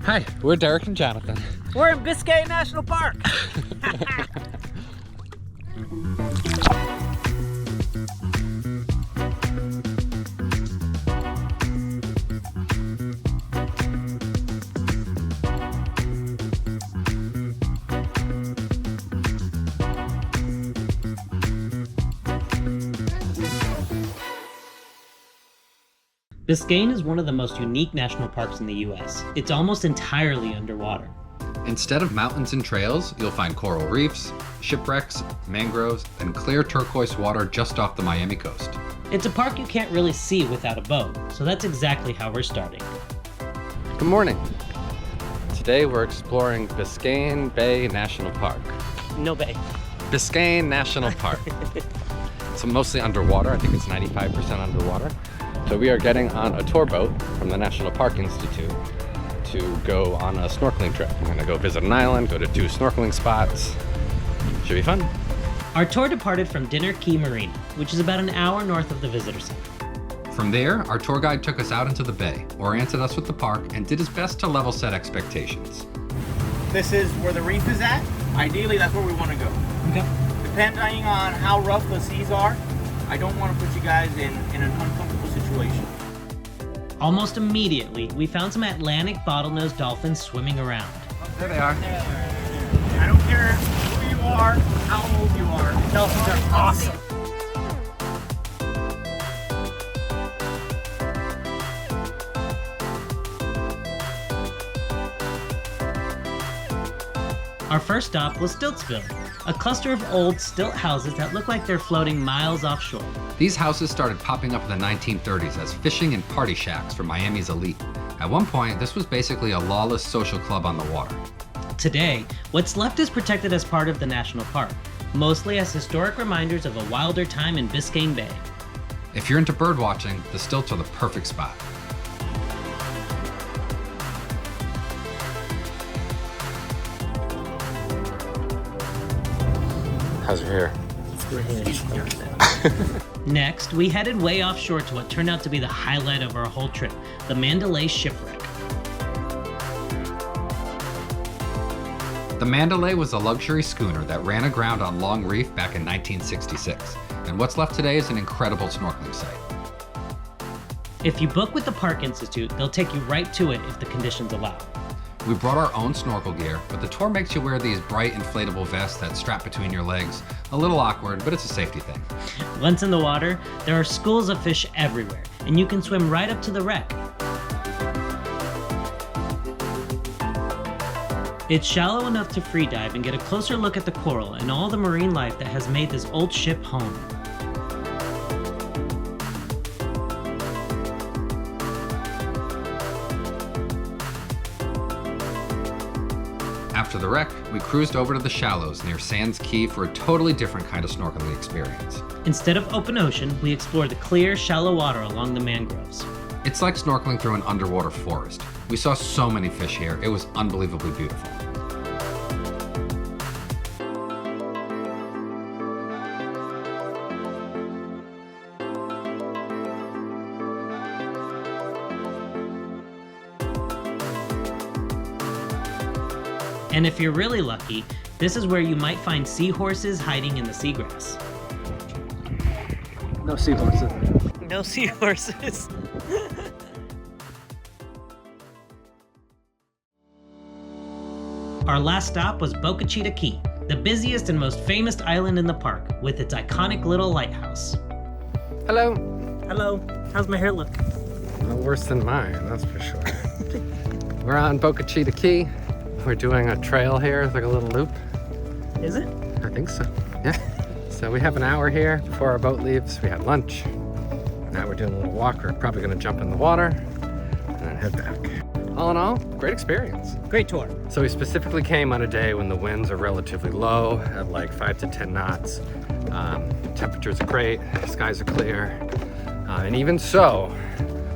Hi, we're Derek and Jonathan. We're in Biscayne National Park. Biscayne is one of the most unique national parks in the US. It's almost entirely underwater. Instead of mountains and trails, you'll find coral reefs, shipwrecks, mangroves, and clear turquoise water just off the Miami coast. It's a park you can't really see without a boat, so that's exactly how we're starting. Good morning. Today we're exploring Biscayne Bay National Park. No bay. Biscayne National Park. It's mostly underwater. I think it's 95% underwater. So we are getting on a tour boat from the National Park Institute to go on a snorkeling trip. We're gonna go visit an island, go to 2 snorkeling spots. Should be fun. Our tour departed from Key Marina, which is about an hour north of the visitor center. From there, our tour guide took us out into the bay, oriented us with the park, and did his best to level set expectations. This is where the reef is at. Ideally, that's where we want to go. Okay. Depending on how rough the seas are, I don't want to put you guys in an uncomfortable situation. Almost immediately, we found some Atlantic bottlenose dolphins swimming around. There they are. I don't care who you are, how old you are, dolphins are awesome. Our first stop was Stiltsville, a cluster of old stilt houses that look like they're floating miles offshore. These houses started popping up in the 1930s as fishing and party shacks for Miami's elite. At one point, this was basically a lawless social club on the water. Today, what's left is protected as part of the national park, mostly as historic reminders of a wilder time in Biscayne Bay. If you're into bird watching, the stilts are the perfect spot. How's your hair? Next, we headed way offshore to what turned out to be the highlight of our whole trip, the Mandalay Shipwreck. The Mandalay was a luxury schooner that ran aground on Long Reef back in 1966, and what's left today is an incredible snorkeling site. If you book with the Park Institute, they'll take you right to it if the conditions allow. We brought our own snorkel gear, but the tour makes you wear these bright inflatable vests that strap between your legs. A little awkward, but it's a safety thing. Once in the water, there are schools of fish everywhere, and you can swim right up to the wreck. It's shallow enough to free dive and get a closer look at the coral and all the marine life that has made this old ship home. After the wreck, we cruised over to the shallows near Sands Key for a totally different kind of snorkeling experience. Instead of open ocean, we explored the clear, shallow water along the mangroves. It's like snorkeling through an underwater forest. We saw so many fish here, it was unbelievably beautiful. And if you're really lucky, this is where you might find seahorses hiding in the seagrass. No seahorses. No seahorses. Our last stop was Boca Chita Key, the busiest and most famous island in the park, with its iconic little lighthouse. Hello. Hello, how's my hair look? No worse than mine, that's for sure. We're on Boca Chita Key. We're doing a trail here, it's like a little loop. Is it? I think so, yeah. So we have an hour here before our boat leaves. We had lunch. Now we're doing a little walk. We're probably gonna jump in the water and then head back. All in all, great experience. Great tour. So we specifically came on a day when the winds are relatively low at like 5 to 10 knots. Temperatures are great, skies are clear. And even so,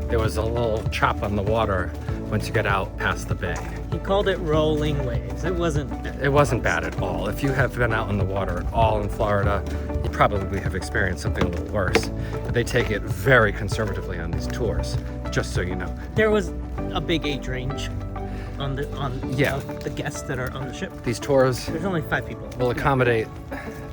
there was a little chop on the water once you get out past the bay. He called it rolling waves. It wasn't bad at all. If you have been out in the water at all in Florida, you probably have experienced something a little worse. They take it very conservatively on these tours, just so you know. There was a big age range. on the Yeah. the guests that are on the ship. These tours There's only 5 people. will accommodate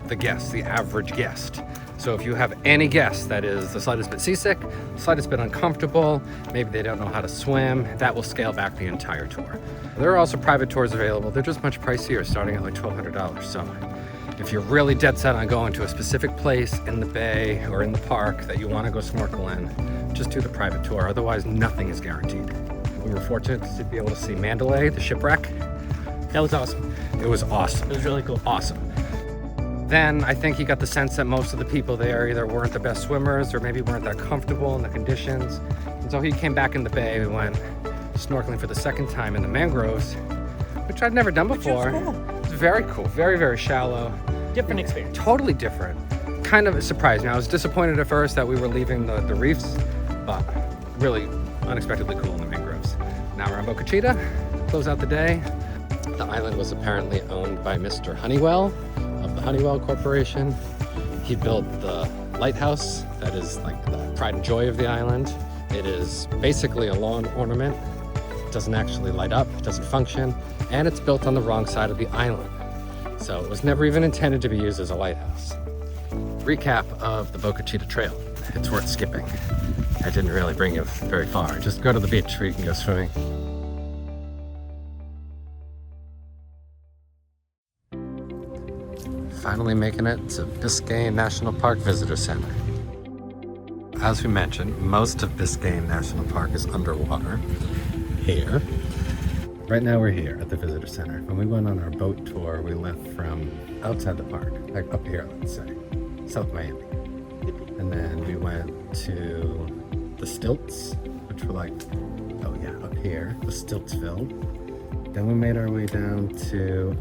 the guest, the average guest. So if you have any guest that is the slightest bit seasick, slightest bit uncomfortable, maybe they don't know how to swim, that will scale back the entire tour. There are also private tours available. They're just much pricier, starting at like $1,200. So if you're really dead set on going to a specific place in the bay or in the park that you want to go snorkel in, just do the private tour. Otherwise, nothing is guaranteed. We were fortunate to be able to see Mandalay, the shipwreck. That was awesome. It was awesome. It was really cool. Awesome. Then I think he got the sense that most of the people there either weren't the best swimmers or maybe weren't that comfortable in the conditions. And so he came back in the bay. We went snorkeling for the second time in the mangroves, which I'd never done before. Which was cool. It was very cool, very, very shallow. Different experience. Totally different. Kind of surprised me. I was disappointed at first that we were leaving the reefs, but really unexpectedly cool in the mangroves. Now we're on Boca Chita, close out the day. The island was apparently owned by Mr. Honeywell of the Honeywell Corporation. He built the lighthouse that is like the pride and joy of the island. It is basically a lawn ornament. It doesn't actually light up, it doesn't function, and it's built on the wrong side of the island. So it was never even intended to be used as a lighthouse. Recap of the Boca Chita Trail. It's worth skipping. I didn't really bring you very far. Just go to the beach where you can go swimming. Finally making it to Biscayne National Park Visitor Center. As we mentioned, most of Biscayne National Park is underwater here. Right now we're here at the Visitor Center. When we went on our boat tour, we left from outside the park, like up here, let's say, South Miami. And then we went to the stilts, which were like, oh yeah, up here, the Stiltsville. Then we made our way down to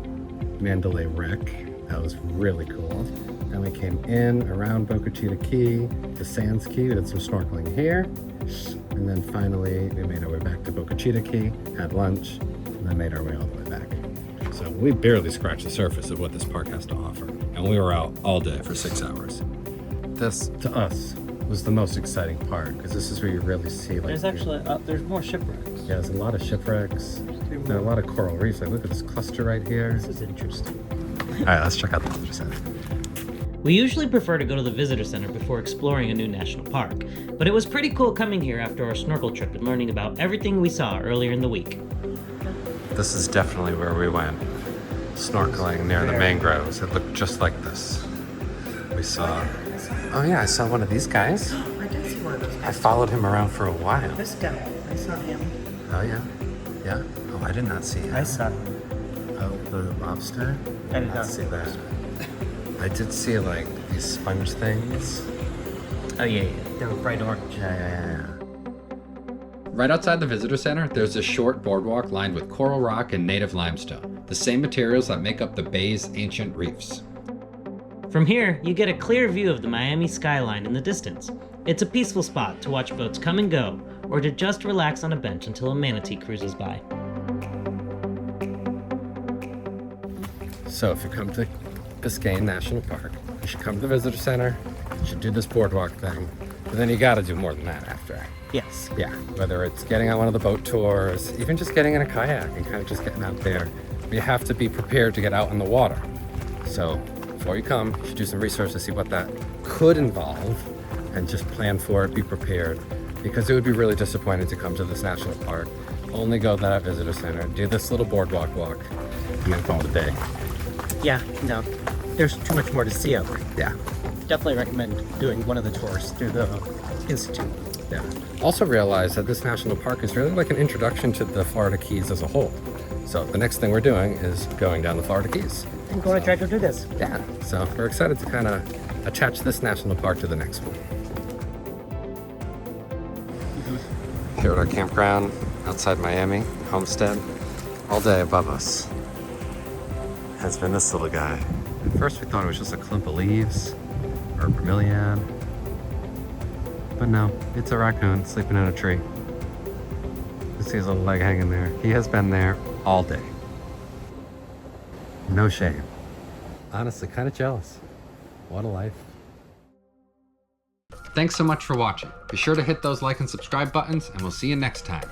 Mandalay Wreck. That was really cool. Then we came in around Boca Chita Key, to Sands Key. We did some snorkeling here. And then finally, we made our way back to Boca Chita Key, had lunch, and then made our way all the way back. So we barely scratched the surface of what this park has to offer. And we were out all day for 6 hours. This, to us, was the most exciting part, because this is where you really see like... There's actually, there's more shipwrecks. Yeah, there's a lot of shipwrecks. There are a lot of coral reefs. Like, look at this cluster right here. This is interesting. All right, let's check out the visitor center. We usually prefer to go to the visitor center before exploring a new national park, but it was pretty cool coming here after our snorkel trip and learning about everything we saw earlier in the week. This is definitely where we went, snorkeling near the mangroves. It looked just like this. We saw, oh yeah, I saw one of these guys. I did see one of those I followed him around for a while. This guy, I saw him. Oh yeah, yeah. Oh, I did not see him. I saw him. Oh, the lobster? I did not see that. I did see like these sponge things. Oh yeah, they were bright orange. Yeah. Right outside the visitor center, there's a short boardwalk lined with coral rock and native limestone, the same materials that make up the bay's ancient reefs. From here, you get a clear view of the Miami skyline in the distance. It's a peaceful spot to watch boats come and go, or to just relax on a bench until a manatee cruises by. So if you come to Biscayne National Park, you should come to the visitor center, you should do this boardwalk thing, but then you gotta do more than that after. Yes. Yeah, whether it's getting on one of the boat tours, even just getting in a kayak and kind of just getting out there, you have to be prepared to get out in the water. So before you come, you should do some research to see what that could involve and just plan for it, be prepared, because it would be really disappointing to come to this national park, only go to that visitor center, do this little boardwalk walk, and then call it a day. Yeah, no, there's too much more to see out there. Yeah. Definitely recommend doing one of the tours through the Institute. Yeah. Also realize that this national park is really like an introduction to the Florida Keys as a whole. So the next thing we're doing is going down the Florida Keys. I'm going to try to do this. Yeah. So we're excited to kind of attach this national park to the next one. Here at our campground outside Miami, Homestead, all day above us has been this little guy. At first we thought it was just a clump of leaves or a bromeliad. But no, it's a raccoon sleeping in a tree. You see his little leg hanging there. He has been there all day. No shame. Honestly, kind of jealous. What a life. Thanks so much for watching. Be sure to hit those like and subscribe buttons, and we'll see you next time.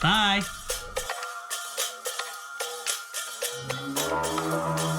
Bye. Bye.